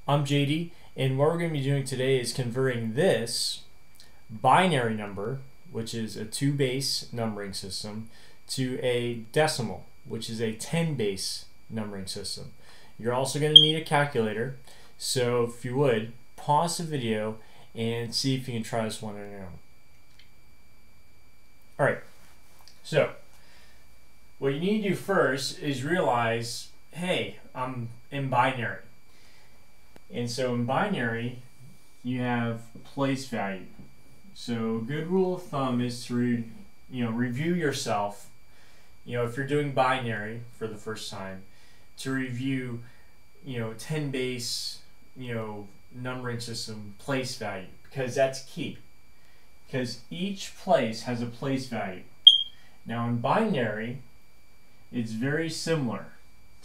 I'm JD, and what we're going to be doing today is converting this binary number, which is a 2-base numbering system, to a decimal, which is a 10-base numbering system. You're also going to need a calculator, so if you would, pause the video and see if you can try this one on your own. Alright, so what you need to do first is realize, hey, I'm in binary. And so in binary, you have place value. So a good rule of thumb is to review yourself. If you're doing binary for the first time, to review 10 base numbering system place value, because that's key. Because each place has a place value. Now in binary, it's very similar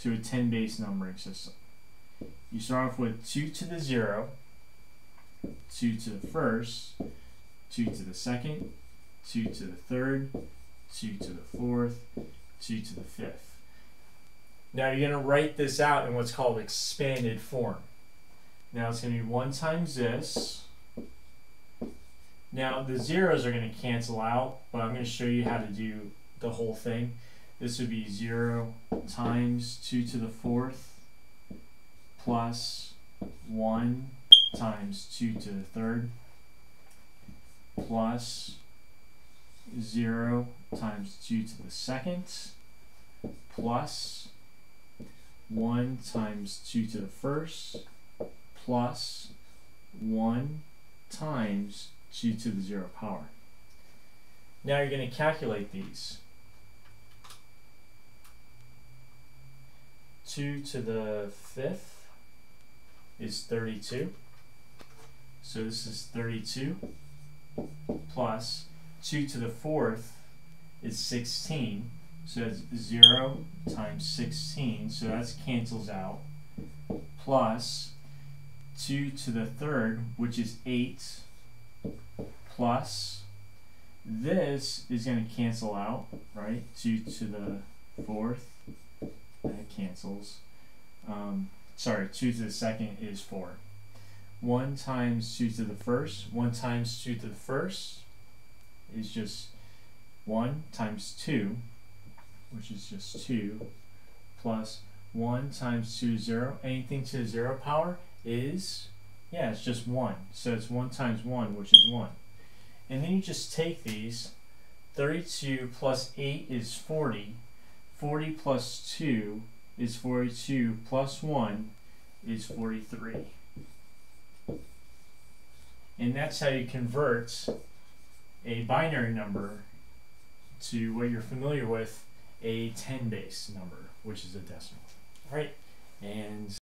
to a 10 base numbering system. You start off with 2 to the 0, 2 to the first, 2 to the second, 2 to the third, 2 to the fourth, 2 to the fifth. Now you're going to write this out in what's called expanded form. Now it's going to be 1 times this. Now the zeros are going to cancel out, but I'm going to show you how to do the whole thing. This would be 0 times 2 to the fourth plus 1 times 2 to the third plus 0 times 2 to the second plus 1 times 2 to the first plus 1 times 2 to the 0 power. Now you're going to calculate these. 2 to the fifth is 32. So this is 32 plus 2 to the fourth is 16. So that's 0 times 16. So that cancels out. Plus 2 to the third, which is 8, plus this is going to cancel out, right? 2 to the fourth, that cancels. 2 to the second is 4. 1 times 2 to the first, 1 times 2 to the first is just 1 times 2, which is just 2, plus 1 times 2 is 0. Anything to the 0 power is, it's just 1. So it's 1 times 1, which is 1. And then you just take these. 32 plus 8 is 40. 40 plus 2 is 42, plus 1 is 43. And that's how you convert a binary number to what you're familiar with, a 10-base number, which is a decimal. All right, and